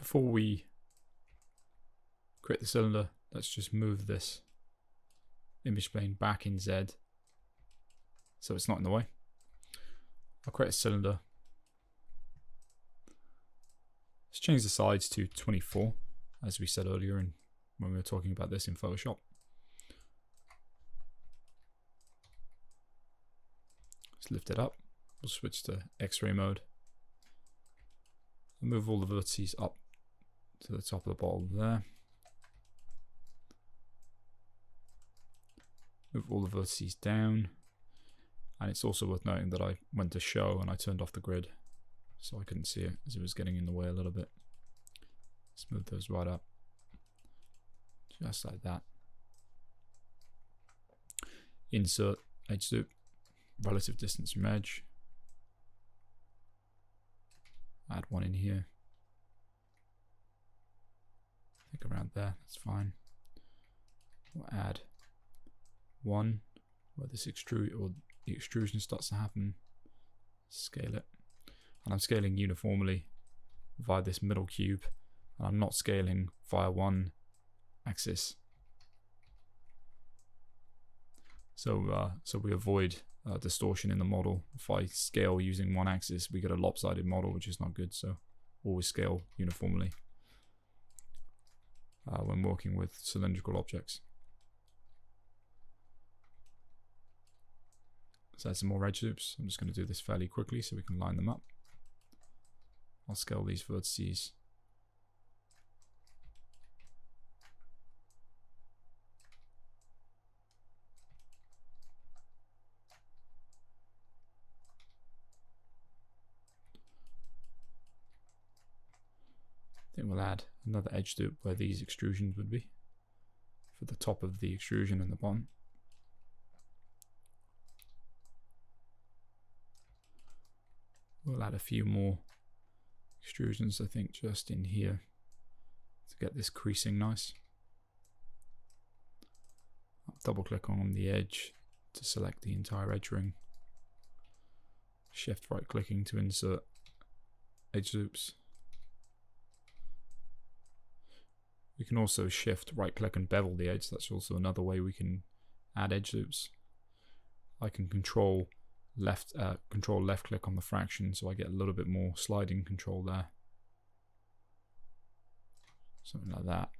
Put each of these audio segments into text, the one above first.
before we create the cylinder, let's just move this image plane back in Z so it's not in the way. I'll create a cylinder. Let's change the sides to 24, as we said earlier when we were talking about this in Photoshop. Let's lift it up. We'll switch to X-ray mode. Move all the vertices up to the top of the bottle there. Move all the vertices down. And it's also worth noting that I went to show and I turned off the grid, so I couldn't see it as it was getting in the way a little bit. Let's move those right up. Just like that. Insert edge loop, relative distance from edge. Add one in here. I think around there, that's fine. We'll add one where this extrude or the extrusion starts to happen. Scale it. And I'm scaling uniformly via this middle cube. And I'm not scaling via one axis. So we avoid distortion in the model. If I scale using one axis, we get a lopsided model, which is not good. So always scale uniformly when working with cylindrical objects. Let's add some more edge loops. I'm just going to do this fairly quickly so we can line them up. I'll scale these vertices. I think we'll add another edge loop where these extrusions would be for the top of the extrusion and the bottom. We'll add a few more extrusions, I think, just in here to get this creasing nice. I'll double click on the edge to select the entire edge ring. Shift right clicking to insert edge loops. We can also shift right click and bevel the edge. That's also another way we can add edge loops. I can control left click on the fraction, so I get a little bit more sliding control there. Something like that.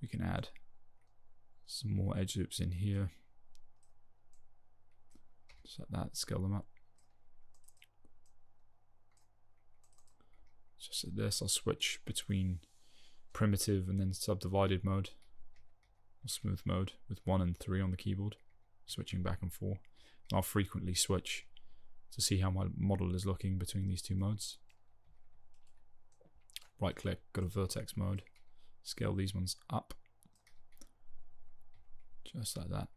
We can add some more edge loops in here. Just like that, scale them up. Just like this, I'll switch between primitive and then subdivided mode, or smooth mode, with 1 and 3 on the keyboard, switching back and forth. And I'll frequently switch to see how my model is looking between these two modes. Right click, go to vertex mode, scale these ones up, just like that.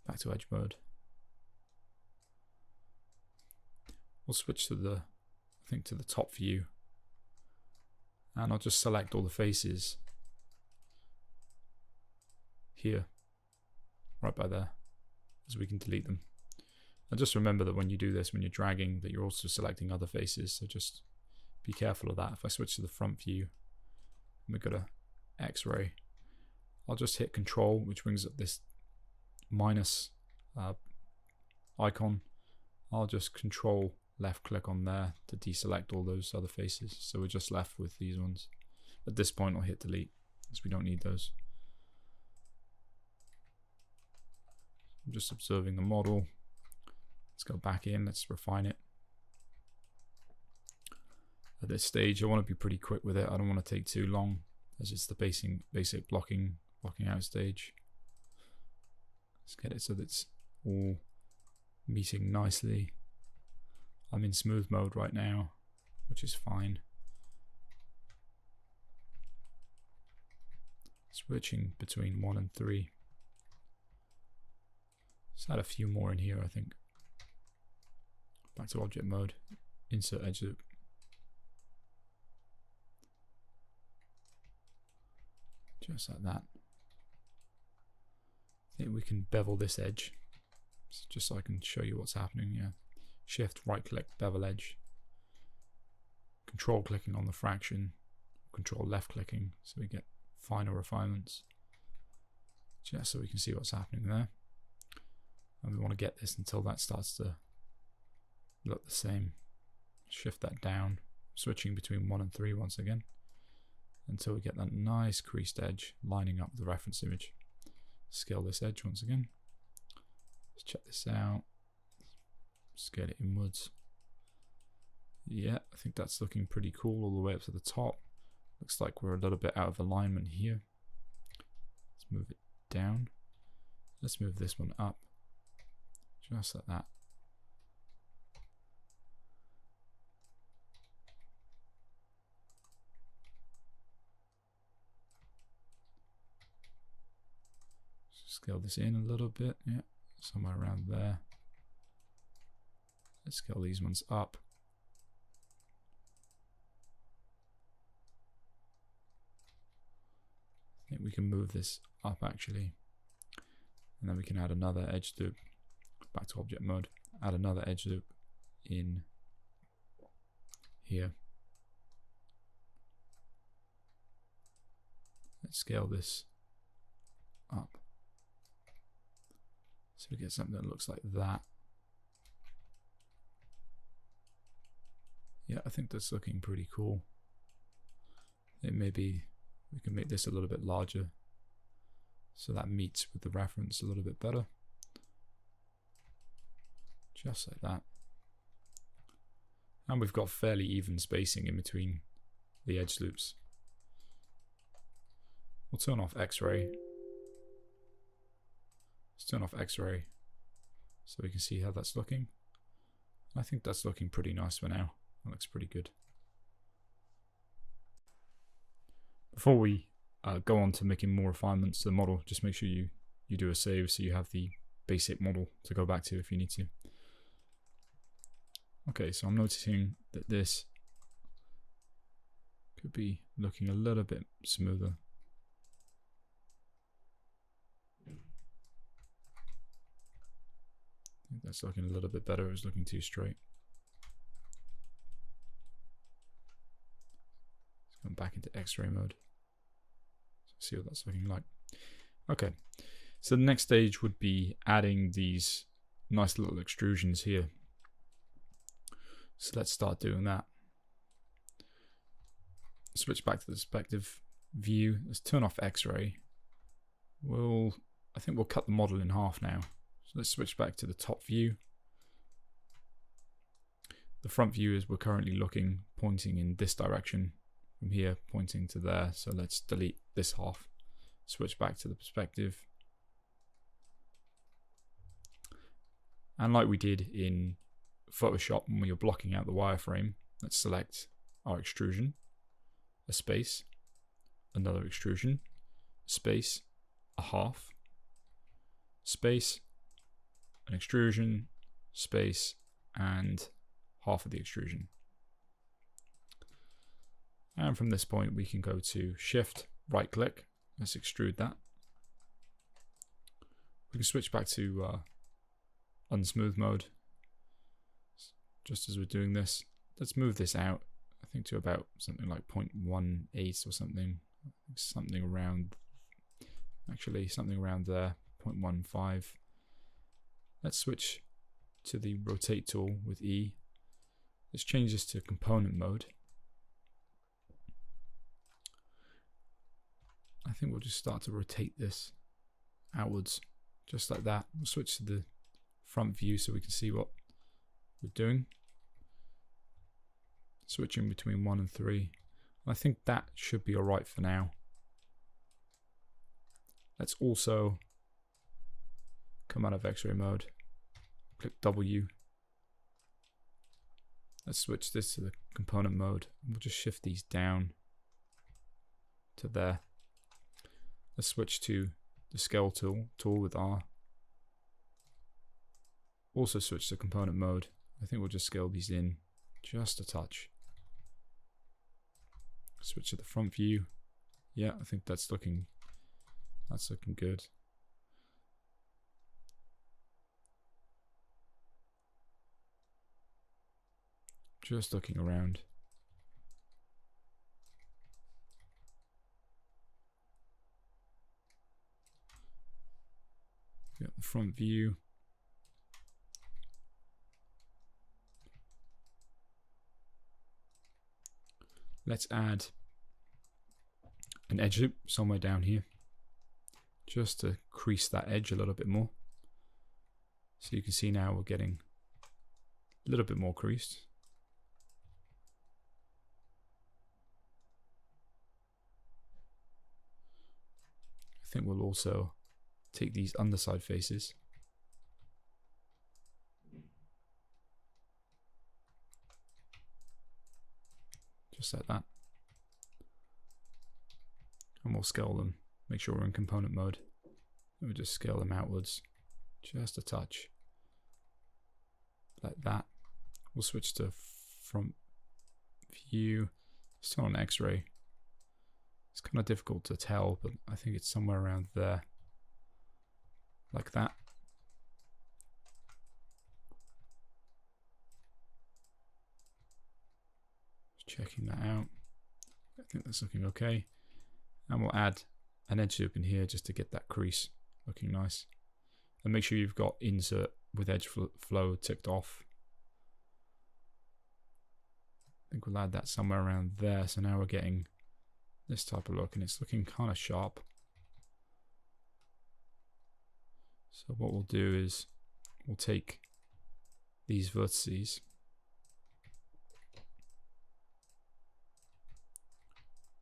Back to edge mode. We'll switch to the, I think, to the top view, and I'll just select all the faces here, right by there, as we can delete them. And just remember that when you do this, when you're dragging, that you're also selecting other faces, so just be careful of that. If I switch to the front view, and we go to X-ray, I'll just hit Control, which brings up this minus icon. I'll just Control left click on there to deselect all those other faces, so we're just left with these ones. At this point I'll hit delete, because we don't need those. I'm just observing the model. Let's go back in, let's refine it. At this stage I want to be pretty quick with it. I don't want to take too long, as it's the basic blocking out stage. Let's get it so that it's all meeting nicely. I'm in smooth mode right now, which is fine. Switching between 1 and 3. Let's add a few more in here, I think. Back to object mode, insert edge loop. Just like that. I think we can bevel this edge So just so I can show you what's happening. Yeah, shift, right click, bevel edge, control clicking on the fraction, control left clicking, so we get finer refinements. Just so we can see what's happening there. And we want to get this until that starts to look the same. Shift that down, switching between 1 and 3 once again, until we get that nice creased edge lining up with the reference image. Scale this edge once again. Let's check this out. Scale it inwards. Yeah, I think that's looking pretty cool all the way up to the top. Looks like we're a little bit out of alignment here. Let's move it down. Let's move this one up. Just like that. Scale this in a little bit, yeah, somewhere around there. Let's scale these ones up. I think we can move this up actually. And then we can add another edge loop. Back to object mode. Add another edge loop in here. Let's scale this up. So we get something that looks like that. Yeah, I think that's looking pretty cool. It may be, we can make this a little bit larger so that meets with the reference a little bit better. Just like that. And we've got fairly even spacing in between the edge loops. We'll turn off X-ray. Let's turn off X-ray so we can see how that's looking. I think that's looking pretty nice for now. That looks pretty good. Before we go on to making more refinements to the model, just make sure you do a save so you have the basic model to go back to if you need to. Okay, so I'm noticing that this could be looking a little bit smoother. I think that's looking a little bit better. It was looking too straight. Let's go back into X-ray mode. See what that's looking like. Okay, so the next stage would be adding these nice little extrusions here. So let's start doing that. Switch back to the perspective view. Let's turn off X-ray. I think we'll cut the model in half now. So let's switch back to the top view. The front view is we're currently looking, pointing in this direction from here, pointing to there. So let's delete this half. Switch back to the perspective. And like we did in Photoshop when you're blocking out the wireframe, let's select our extrusion, a space, another extrusion, space, a half, space, an extrusion, space, and half of the extrusion. And from this point we can go to Shift, right click, let's extrude that. We can switch back to unsmooth mode. Just as we're doing this, let's move this out, I think to about something like 0.18 or something around, actually something around there, 0.15. Let's switch to the rotate tool with E. Let's change this to component mode. I think we'll just start to rotate this outwards, just like that. We'll switch to the front view so we can see what we're doing. Switching between 1 and 3. I think that should be alright for now. Let's also come out of X-ray mode, click W. Let's switch this to the component mode. We'll just shift these down to there. Let's switch to the scale tool with R. Also switch to component mode. I think we'll just scale these in just a touch. Switch to the front view. Yeah, I think that's looking good. Just looking around. Got the front view. Let's add an edge loop somewhere down here, just to crease that edge a little bit more. So you can see now we're getting a little bit more creased. I think we'll also take these underside faces. Just like that. And we'll scale them. Make sure we're in component mode. And we'll just scale them outwards. Just a touch. Like that. We'll switch to front view. Still on X-ray. It's kind of difficult to tell, but I think it's somewhere around there. Like that. Checking that out. I think that's looking okay. And we'll add an edge loop in here just to get that crease looking nice. And make sure you've got insert with edge flow ticked off. I think we'll add that somewhere around there. So now we're getting this type of look, and it's looking kind of sharp. So what we'll do is we'll take these vertices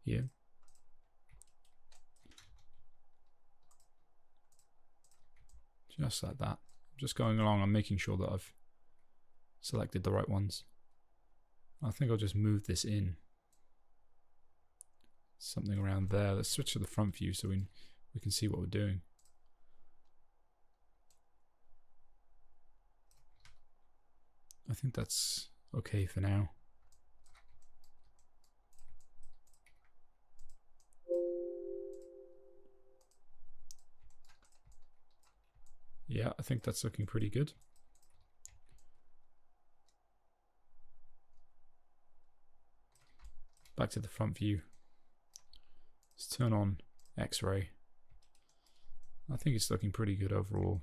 here. Just like that. Just going along, I'm making sure that I've selected the right ones. I think I'll just move this in. Something around there. Let's switch to the front view so we can see what we're doing. I think that's okay for now. Yeah, I think that's looking pretty good. Back to the front view. Let's turn on X-ray. I think it's looking pretty good overall,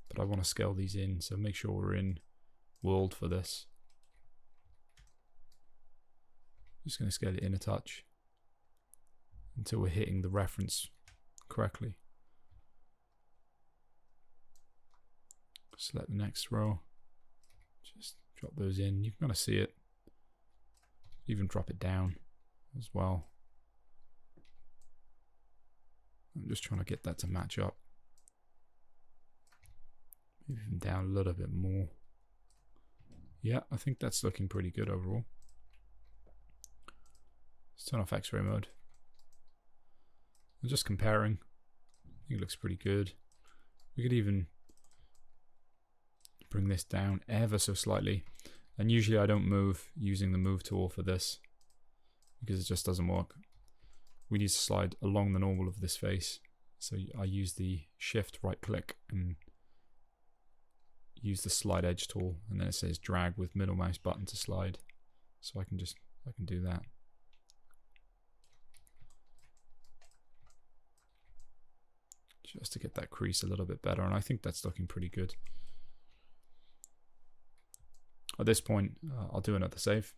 but I want to scale these in, so make sure we're in world for this. Just going to scale it in a touch until we're hitting the reference correctly. Select the next row. Just drop those in. You can kind of see it. Even drop it down as well. I'm just trying to get that to match up. Maybe even down a little bit more. Yeah, I think that's looking pretty good overall. Let's turn off X-ray mode. I'm just comparing. I think it looks pretty good. We could even bring this down ever so slightly. And usually I don't move using the move tool for this because it just doesn't work. We need to slide along the normal of this face. So I use the shift right click and use the slide edge tool, and then it says drag with middle mouse button to slide. So I can do that. Just to get that crease a little bit better, and I think that's looking pretty good. At this point, I'll do another save.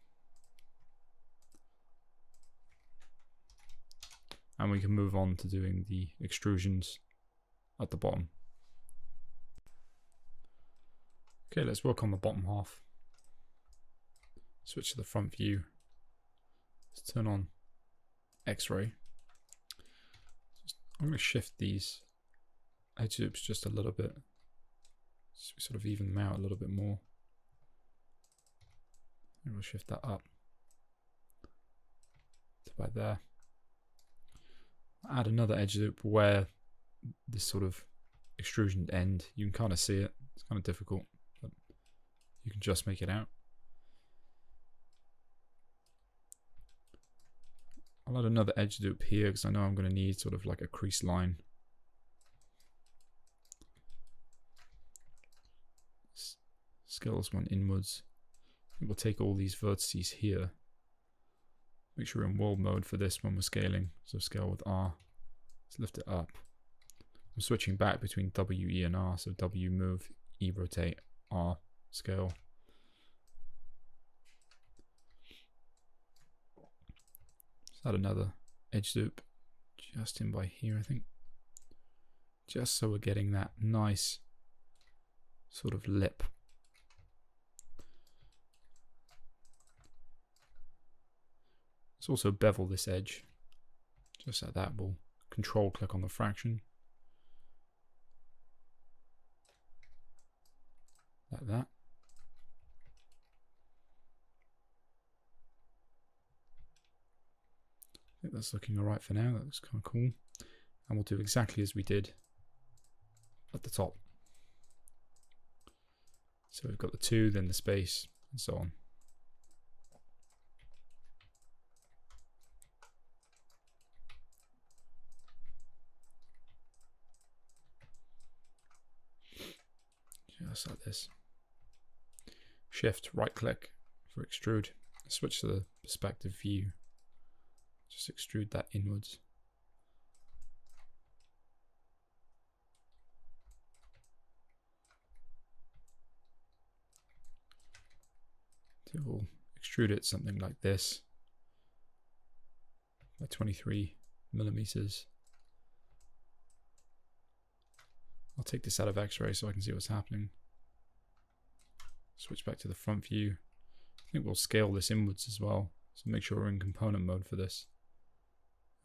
And we can move on to doing the extrusions at the bottom. Okay, let's work on the bottom half. Switch to the front view. Let's turn on X-ray. I'm going to shift these edge loops just a little bit, so we sort of even them out a little bit more. And we'll shift that up to about there. Add another edge loop where this sort of extrusion end. You can kind of see it. It's kind of difficult, but you can just make it out. I'll add another edge loop here because I know I'm going to need sort of like a crease line. Scale this one inwards. We'll take all these vertices here. Make sure we're in world mode for this when we're scaling. So scale with R. Let's lift it up. I'm switching back between W, E, and R. So W move, E rotate, R scale. Let's add another edge loop just in by here, I think. Just so we're getting that nice sort of lip. Let's also bevel this edge. Just like that, we'll control click on the fraction. Like that. I think that's looking alright for now. That looks kind of cool. And we'll do exactly as we did at the top. So we've got the 2, then the space, and so on. Just like this. Shift, right click for extrude. Switch to the perspective view. Just extrude that inwards. So we'll extrude it something like this by 23 millimeters. I'll take this out of X-ray so I can see what's happening. Switch back to the front view. I think we'll scale this inwards as well. So make sure we're in component mode for this.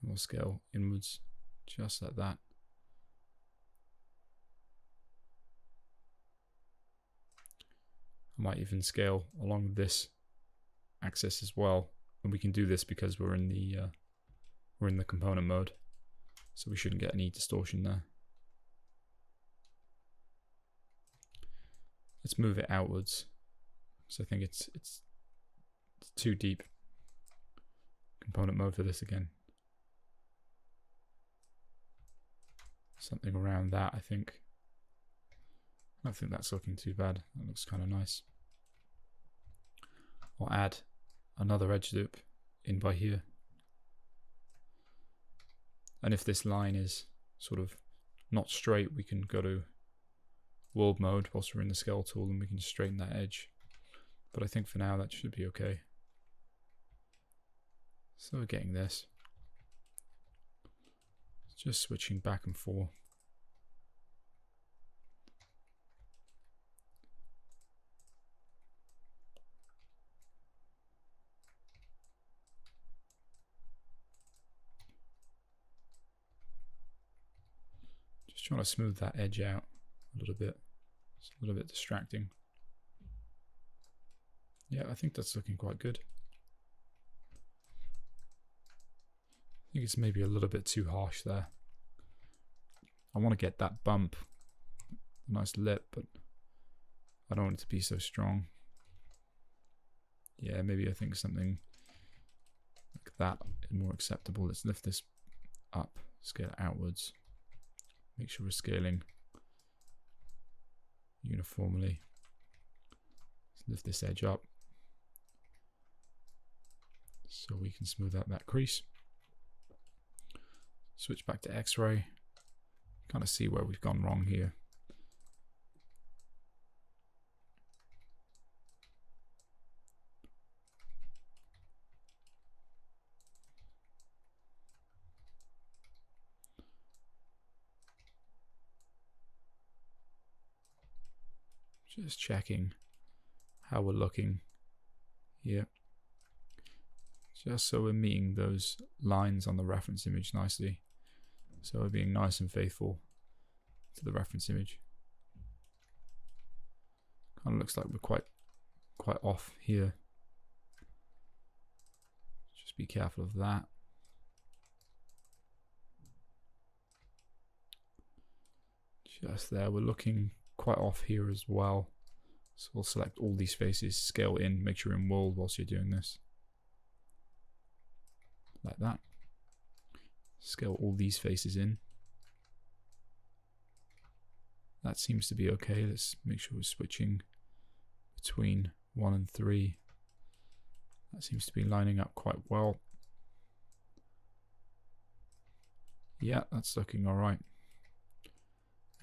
And we'll scale inwards just like that. I might even scale along this axis as well. And we can do this because we're in the component mode. So we shouldn't get any distortion there. Let's move it outwards. So I think it's too deep. Component mode for this again. Something around that, I think. I don't think that's looking too bad. That looks kind of nice. I'll add another edge loop in by here. And if this line is sort of not straight, we can go to world mode whilst we're in the scale tool and we can straighten that edge. But I think for now that should be okay. So we're getting this. Just switching back and forth. Just trying to smooth that edge out a little bit. It's a little bit distracting. Yeah, I think that's looking quite good. I think it's maybe a little bit too harsh there. I want to get that bump, a nice lip, but I don't want it to be so strong. Yeah, maybe I think something like that is more acceptable. Let's lift this up, scale it outwards. Make sure we're scaling uniformly. Let's lift this edge up so we can smooth out that crease. Switch back to X-ray. Kind of see where we've gone wrong here. Just checking how we're looking here. Just so we're meeting those lines on the reference image nicely. So we're being nice and faithful to the reference image. Kind of looks like we're quite off here. Just be careful of that. Just there, we're looking quite off here as well. So we'll select all these faces, scale in, make sure you're in world whilst you're doing this. Like that. Scale all these faces in. That seems to be okay. Let's make sure we're switching between 1 and 3 That seems to be lining up quite well. Yeah, that's looking all right.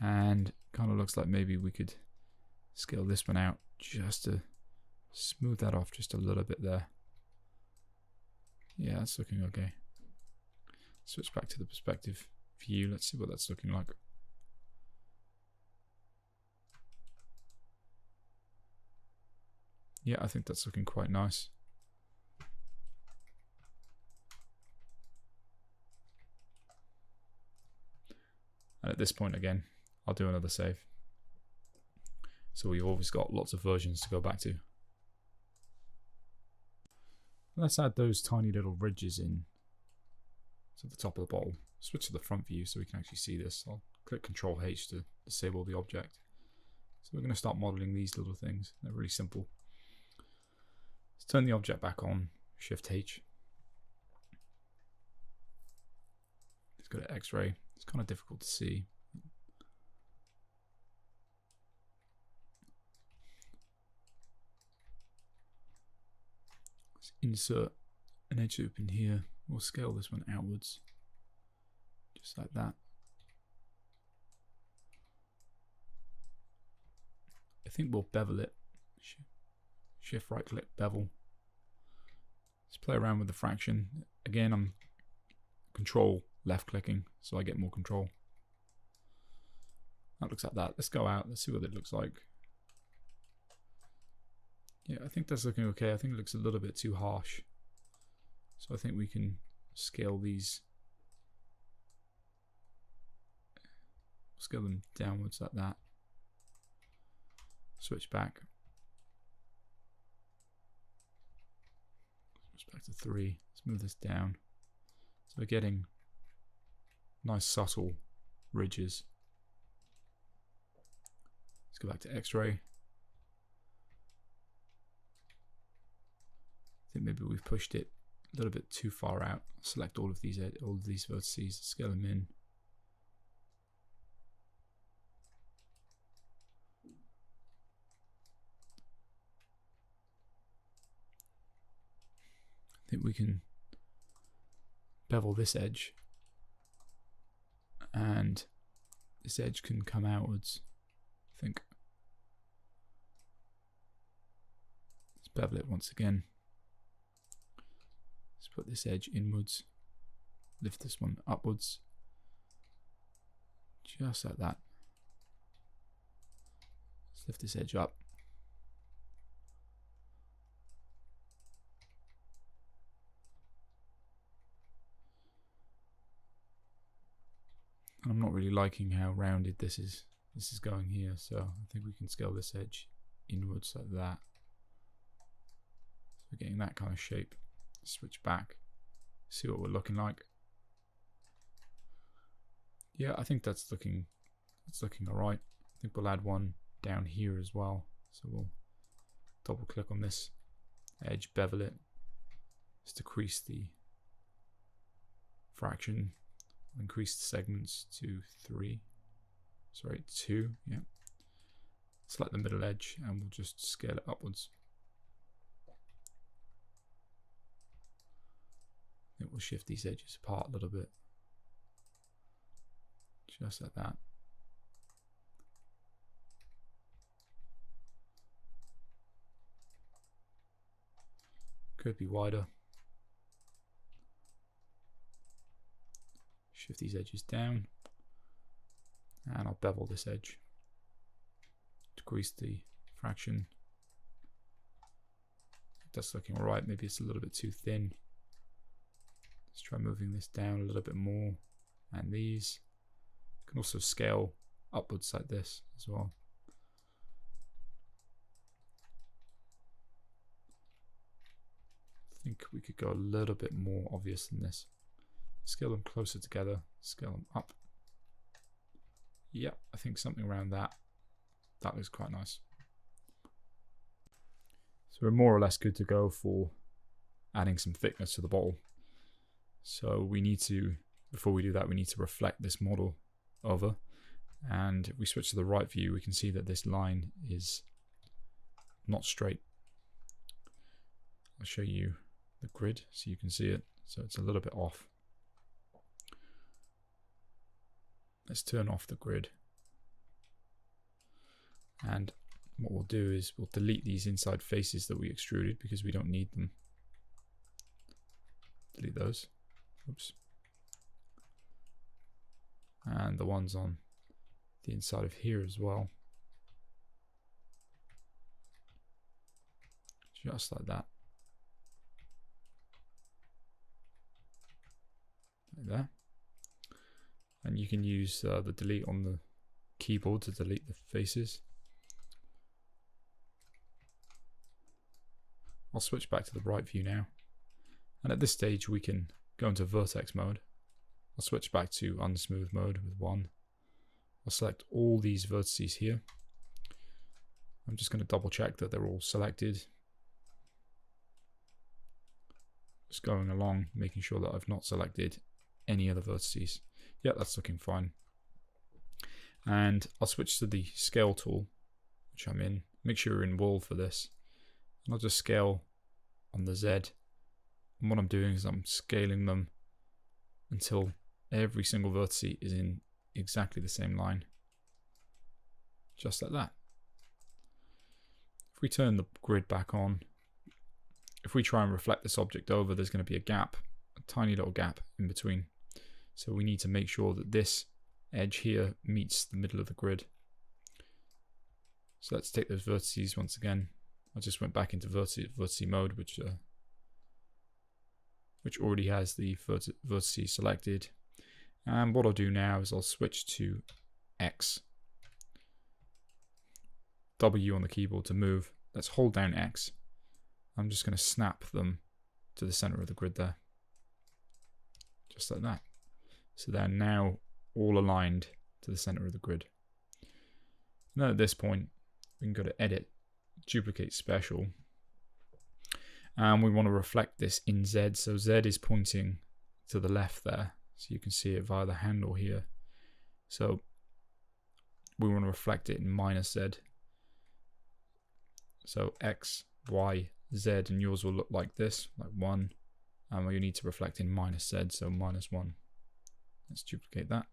And kind of looks like maybe we could scale this one out just to smooth that off just a little bit there. Yeah, that's looking okay. Switch back to the perspective view. Let's see what that's looking like. Yeah, I think that's looking quite nice. And at this point again, I'll do another save. So we've always got lots of versions to go back to. Let's add those tiny little ridges in to the top of the bottle. Switch to the front view so we can actually see this. I'll click Control H to disable the object. So we're going to start modeling these little things. They're really simple. Let's turn the object back on, Shift H. Let's go to X-ray. It's kind of difficult to see. Let's insert an edge loop in here. We'll scale this one outwards, just like that. I think we'll bevel it. Shift right click, bevel. Let's play around with the fraction. Again, I'm Control left clicking so I get more control. That looks like that. Let's go out. Let's see what it looks like. Yeah, I think that's looking okay. I think it looks a little bit too harsh. So I think we can scale these. Scale them downwards like that. Switch back. Switch back to 3. Let's move this down. So we're getting nice subtle ridges. Let's go back to X-ray. I think maybe we've pushed it a little bit too far out. Select all of these vertices, scale them in. I think we can bevel this edge, and this edge can come outwards, I think. Let's bevel it once again. Let's put this edge inwards, lift this one upwards, just like that. Let's lift this edge up. I'm not really liking how rounded this is going here, so I think we can scale this edge inwards like that. So we're getting that kind of shape. Switch back, see what we're looking like. Yeah, I think that's looking alright. I think we'll add one down here as well. So we'll double click on this edge, bevel it, just decrease the fraction. Increase the segments to 2, yeah. Select the middle edge and we'll just scale it upwards. I think we'll shift these edges apart a little bit. Just like that. Could be wider. Shift these edges down, and I'll bevel this edge. Decrease the fraction. That's looking alright. Maybe it's a little bit too thin. Let's try moving this down a little bit more. And these can also scale upwards like this as well. I think we could go a little bit more obvious than this. Scale them closer together, scale them up. Yep, I think something around that. That looks quite nice. So we're more or less good to go for adding some thickness to the bottle. So we need to, before we do that, we need to reflect this model over. And if we switch to the right view, we can see that this line is not straight. I'll show you the grid so you can see it. So it's a little bit off. Let's turn off the grid. And what we'll do is we'll delete these inside faces that we extruded because we don't need them. Delete those. Oops. And the ones on the inside of here as well. Just like that. Like that. And you can use the delete on the keyboard to delete the faces. I'll switch back to the right view now. And at this stage we can go into vertex mode. I'll switch back to unsmooth mode with 1. I'll select all these vertices here. I'm just going to double check that they're all selected. Just going along, making sure that I've not selected any other vertices. Yeah, that's looking fine. And I'll switch to the scale tool, which I'm in. Make sure you're in world for this. And I'll just scale on the Z. And what I'm doing is I'm scaling them until every single vertex is in exactly the same line. Just like that. If we turn the grid back on, if we try and reflect this object over, there's going to be a gap, a tiny little gap in between. So we need to make sure that this edge here meets the middle of the grid. So let's take those vertices once again. I just went back into vertex mode, which already has the vertices selected. And what I'll do now is I'll switch to X. W on the keyboard to move. Let's hold down X. I'm just going to snap them to the center of the grid there. Just like that. So they're now all aligned to the center of the grid. And then at this point, we can go to Edit, Duplicate Special. And we want to reflect this in Z. So Z is pointing to the left there. So you can see it via the handle here. So we want to reflect it in -Z. So X, Y, Z, and yours will look like this, like 1. And you need to reflect in -Z, so -1. Let's duplicate that.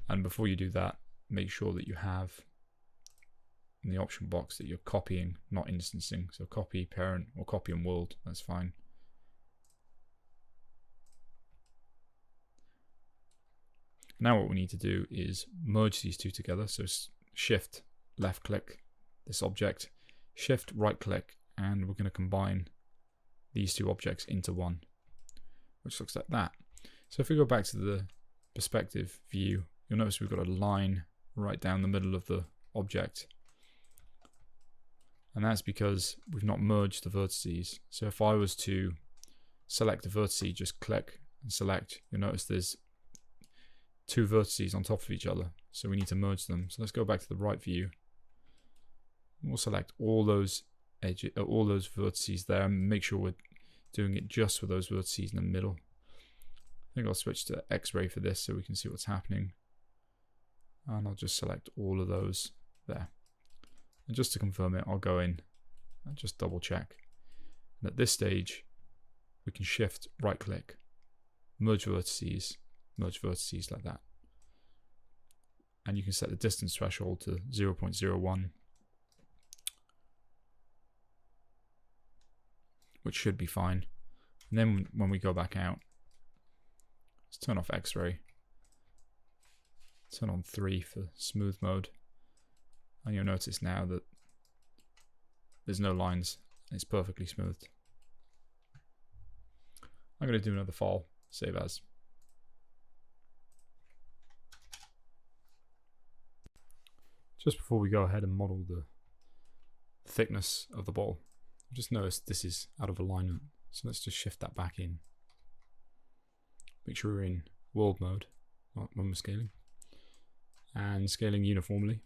And before you do that, make sure that you have in the option box that you're copying, not instancing. So copy parent or copy and world, that's fine. Now what we need to do is merge these two together. So shift left click this object, shift right click, and we're going to combine these two objects into one, which looks like that. So if we go back to the perspective view, you'll notice we've got a line right down the middle of the object. And that's because we've not merged the vertices. So if I was to select a vertex, just click and select, you'll notice there's two vertices on top of each other. So we need to merge them. So let's go back to the right view. We'll select all those edges, all those vertices there, and make sure we're doing it just with those vertices in the middle. I think I'll switch to X-ray for this so we can see what's happening. And I'll just select all of those there. And just to confirm it, I'll go in and just double check. And at this stage, we can shift right click, merge vertices like that. And you can set the distance threshold to 0.01, which should be fine. And then when we go back out, let's turn off X-ray, turn on 3 for smooth mode, and you'll notice now that there's no lines, it's perfectly smoothed. I'm going to do another file, save as. Just before we go ahead and model the thickness of the bottle, I've just noticed this is out of alignment, so let's just shift that back in. Make sure we're in world mode when we're scaling, and scaling uniformly,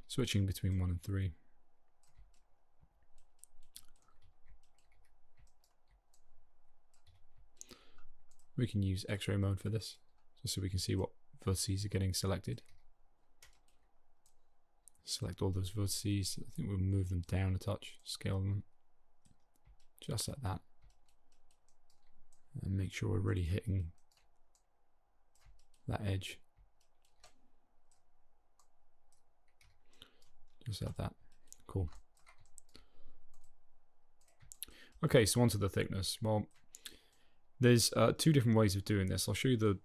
switching between 1 and 3. We can use X-ray mode for this, just so we can see what vertices are getting selected. Select all those vertices. I think we'll move them down a touch, scale them just like that, and make sure we're really hitting that edge. Just like that. Cool. Okay, so onto the thickness. Well, there's two different ways of doing this. I'll show you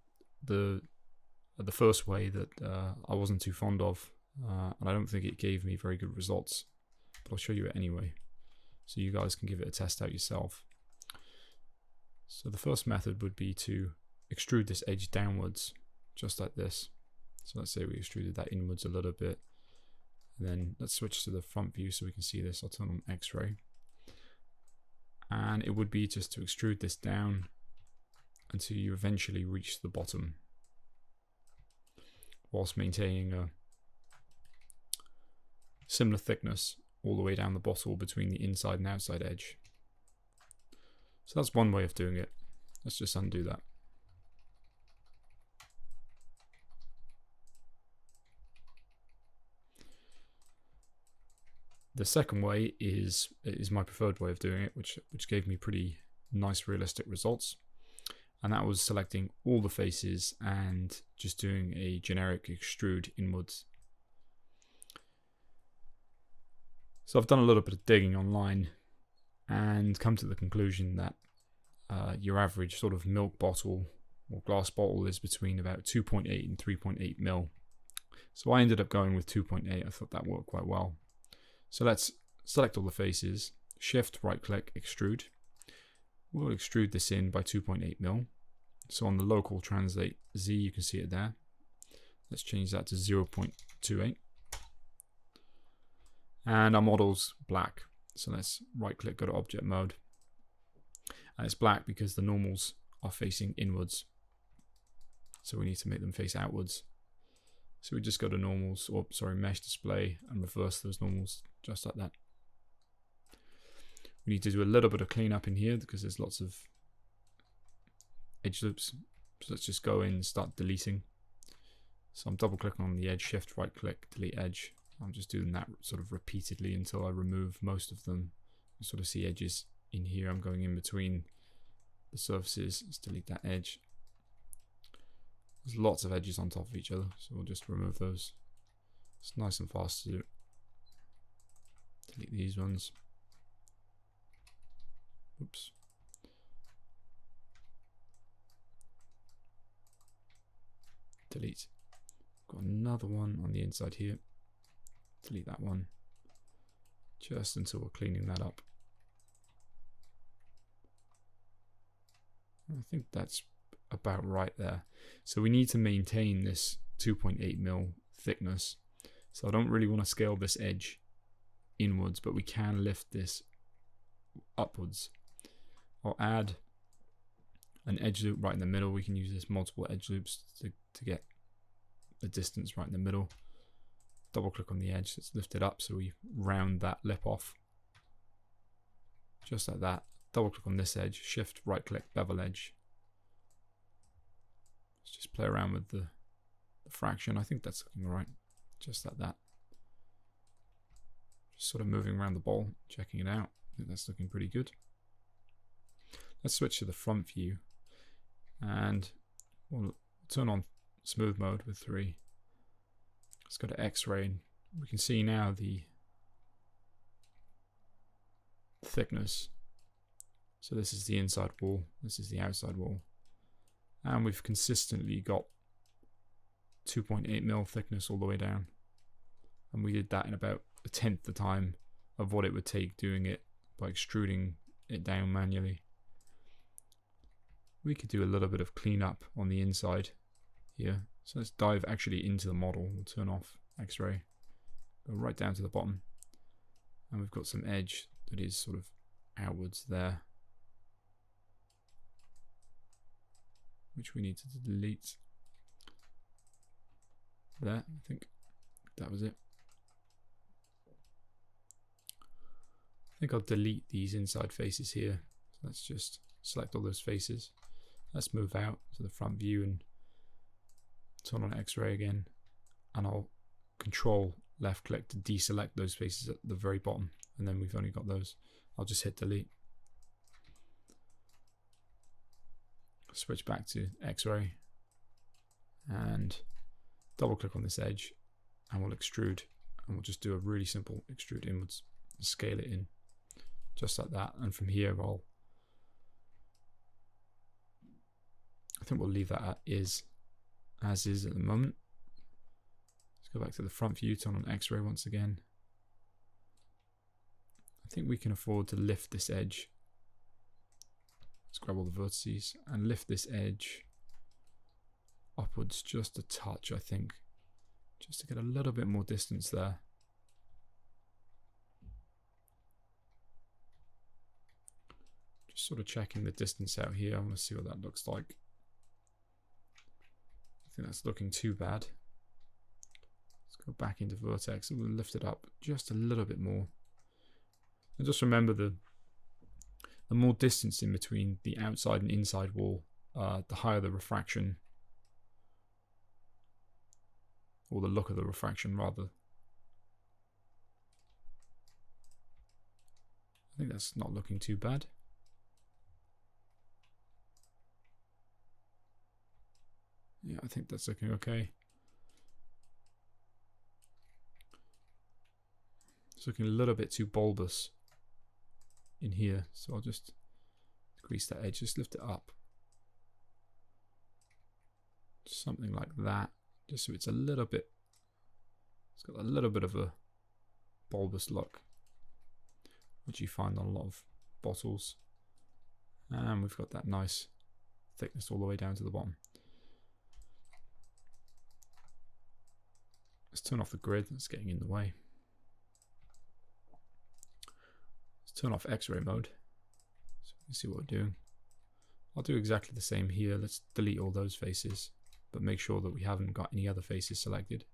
the first way that I wasn't too fond of, and I don't think it gave me very good results, but I'll show you it anyway, so you guys can give it a test out yourself. So the first method would be to extrude this edge downwards, just like this. So let's say we extruded that inwards a little bit, and then let's switch to the front view so we can see this. I'll turn on X-ray, and it would be just to extrude this down until you eventually reach the bottom, whilst maintaining a similar thickness all the way down the bottle between the inside and outside edge. So that's one way of doing it. Let's just undo that. The second way is my preferred way of doing it, which gave me pretty nice realistic results. And that was selecting all the faces and just doing a generic extrude inwards. So I've done a little bit of digging online and come to the conclusion that your average sort of milk bottle or glass bottle is between about 2.8 and 3.8 mil. So I ended up going with 2.8. I thought that worked quite well. So let's select all the faces, shift, right click, extrude. We'll extrude this in by 2.8 mil. So on the local translate Z, you can see it there. Let's change that to 0.28. And our model's black. So let's right click, go to object mode. And it's black because the normals are facing inwards. So we need to make them face outwards. So we just go to normals, or sorry, mesh display, and reverse those normals just like that. We need to do a little bit of cleanup in here because there's lots of edge loops. So let's just go in and start deleting. So I'm double clicking on the edge, shift, right click, delete edge. I'm just doing that sort of repeatedly until I remove most of them. You sort of see edges in here. I'm going in between the surfaces. Let's delete that edge. There's lots of edges on top of each other, so we'll just remove those. It's nice and fast to do. Delete these ones. Oops. Delete. Got another one on the inside here. Delete that one. Just until we're cleaning that up. I think that's about right there. So we need to maintain this 2.8 mil thickness. So I don't really want to scale this edge inwards, but we can lift this upwards. I'll add an edge loop right in the middle. We can use this multiple edge loops to get the distance right in the middle. Double click on the edge, let's lift it up so we round that lip off. Just like that. Double click on this edge, shift, right click, bevel edge. Let's just play around with the fraction. I think that's looking right. Just like that. Just sort of moving around the bowl, checking it out. I think that's looking pretty good. Let's switch to the front view and we'll turn on smooth mode with 3. Let's go to X-ray and we can see now the thickness. So this is the inside wall, this is the outside wall. And we've consistently got 2.8 mil thickness all the way down. And we did that in about 1/10 the time of what it would take doing it by extruding it down manually. We could do a little bit of cleanup on the inside here. So let's dive actually into the model. We'll turn off X-ray, go right down to the bottom. And we've got some edge that is sort of outwards there, which we need to delete. There, I think that was it. I think I'll delete these inside faces here. So let's just select all those faces. Let's move out to the front view and turn on X-ray again. And I'll control left click to deselect those faces at the very bottom, and then we've only got those. I'll just hit delete. Switch back to X-ray and double click on this edge, and we'll extrude, and we'll just do a really simple extrude inwards and scale it in just like that. And from here I think we'll leave that as is at the moment. Let's go back to the front view, turn on X-ray once again. I think we can afford to lift this edge. Let's grab all the vertices and lift this edge upwards just a touch, I think, just to get a little bit more distance there. Just sort of checking the distance out here. I want to see what that looks like. I think that's looking too bad. Let's go back into vertex and we'll lift it up just a little bit more. And just remember the more distance in between the outside and inside wall, the higher the refraction, or the look of the refraction rather. I think that's not looking too bad. Yeah, I think that's looking okay. It's looking a little bit too bulbous in here, so I'll just decrease that edge, just lift it up. Just something like that, just so it's a little bit, it's got a little bit of a bulbous look, which you find on a lot of bottles. And we've got that nice thickness all the way down to the bottom. Let's turn off the grid, that's getting in the way. Let's turn off X-ray mode so we can see what we're doing. I'll do exactly the same here. Let's delete all those faces, but make sure that we haven't got any other faces selected.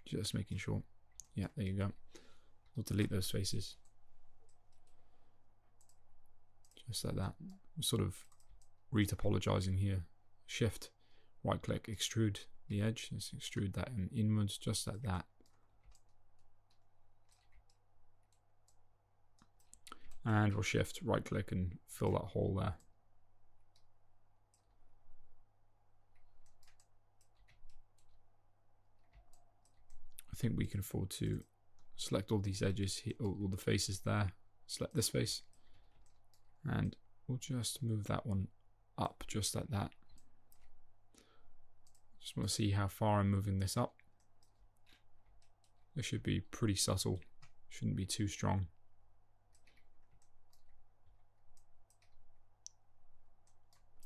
Just making sure. Yeah, there you go. We'll delete those faces. Just like that. We're sort of retopologizing here. Shift, right click, extrude the edge. Let's extrude that inwards just like that. And we'll shift, right click and fill that hole there. I think we can afford to select all these edges here, all the faces there. Select this face and we'll just move that one up just like that. Just want to see how far I'm moving this up. This should be pretty subtle, shouldn't be too strong.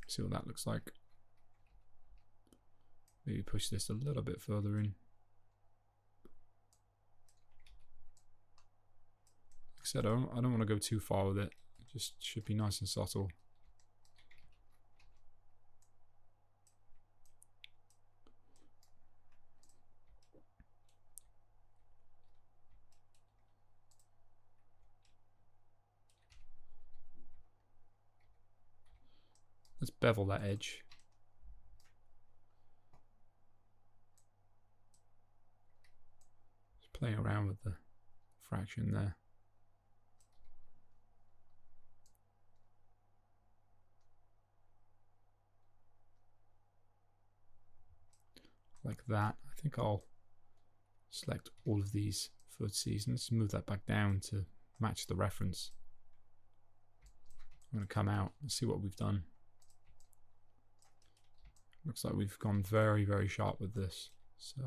See what that looks like. Maybe push this a little bit further in. Like I said, I don't want to go too far with it. It just should be nice and subtle. Let's bevel that edge. Just playing around with the fraction there. Like that. I think I'll select all of these vertices and let's move that back down to match the reference. I'm going to come out and see what we've done. Looks like we've gone very, very sharp with this. So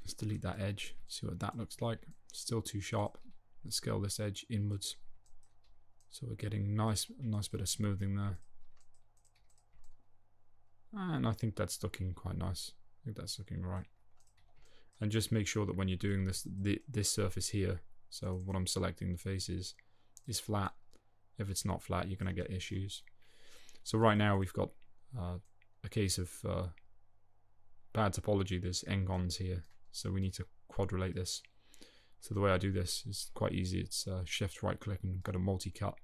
let's delete that edge, see what that looks like. Still too sharp. Let's scale this edge inwards. So we're getting a nice bit of smoothing there. And I think that's looking quite nice. I think that's looking right. And just make sure that when you're doing this, this surface here, so what I'm selecting the face is flat. If it's not flat, you're going to get issues. So right now we've got a case of bad topology. There's n-gons here, so we need to quadrillate this. So the way I do this is quite easy. It's shift right click and go to multi-cut.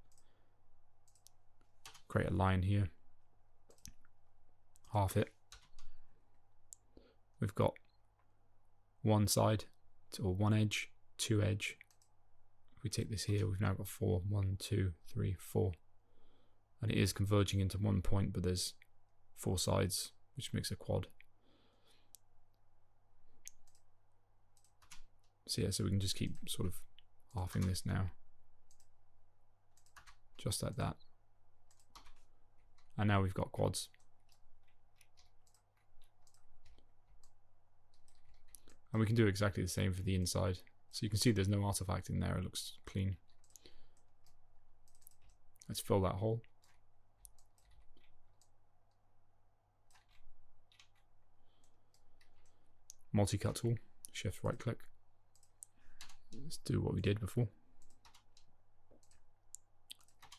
create a line here. Half it. We've got one side, or one edge, two edge. If we take this here, we've now got 4. 1, 2, 3, 4. And it is converging into one point, but there's 4 sides, which makes a quad. So yeah, so we can just keep sort of halving this now. Just like that. And now we've got quads. And we can do exactly the same for the inside. So you can see there's no artifact in there, it looks clean. Let's fill that hole. Multi-cut tool, shift right click. Let's do what we did before.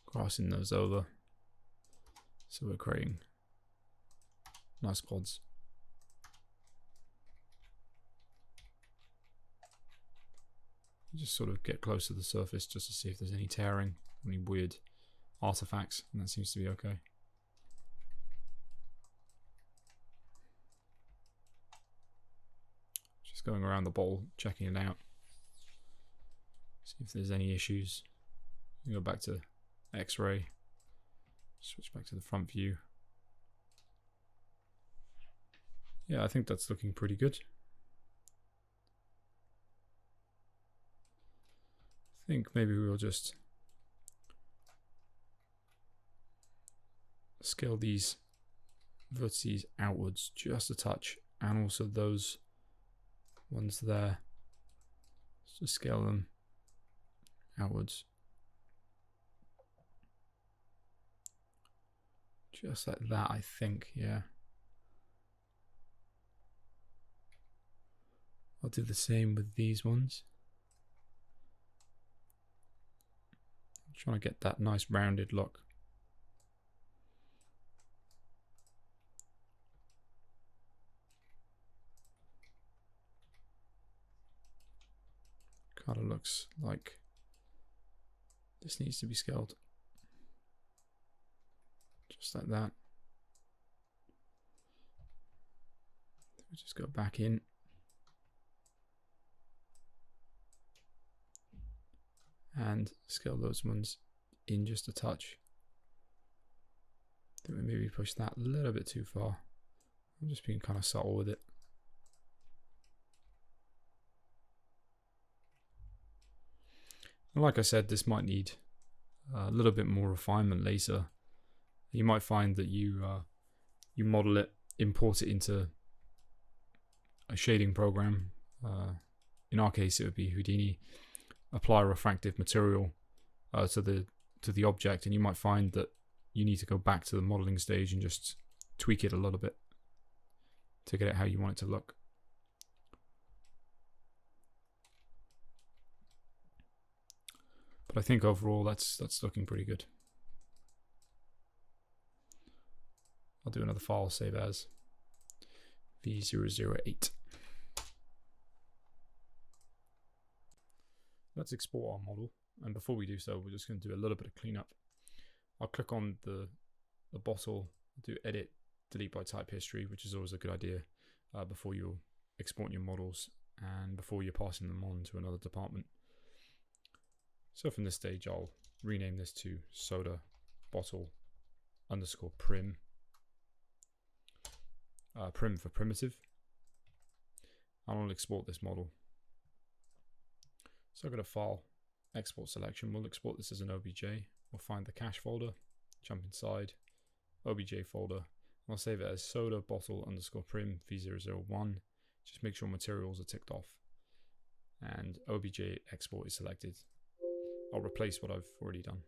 Crossing those over. So we're creating nice quads. Just sort of get close to the surface just to see if there's any tearing, any weird artifacts, and that seems to be okay. Just going around the bowl, checking it out. See if there's any issues. Go back to X-ray, switch back to the front view. Yeah, I think that's looking pretty good. I think maybe we'll just scale these vertices outwards just a touch, and also those ones there. Just scale them outwards. Just like that, I think, yeah. I'll do the same with these ones. I'm trying to get that nice rounded look. Kind of looks like this needs to be scaled. Just like that. We just go back in. And scale those ones in just a touch. I think we maybe push that a little bit too far. I'm just being kind of subtle with it. And like I said, this might need a little bit more refinement later. You might find that you model it, import it into a shading program. In our case, it would be Houdini. Apply refractive material to the object, and you might find that you need to go back to the modeling stage and just tweak it a little bit to get it how you want it to look. But I think overall that's looking pretty good. I'll do another file, save as V008. Let's export our model, and before we do so, we're just going to do a little bit of cleanup. I'll click on the bottle, do edit, delete by type history, which is always a good idea before you're exporting your models and before you're passing them on to another department. So from this stage, I'll rename this to soda bottle underscore prim. Prim for primitive. And I'll export this model. So I've got a file, export selection. We'll export this as an OBJ. We'll find the cache folder, jump inside, OBJ folder. I'll save it as soda bottle underscore prim v001. Just make sure materials are ticked off. And OBJ export is selected. I'll replace what I've already done.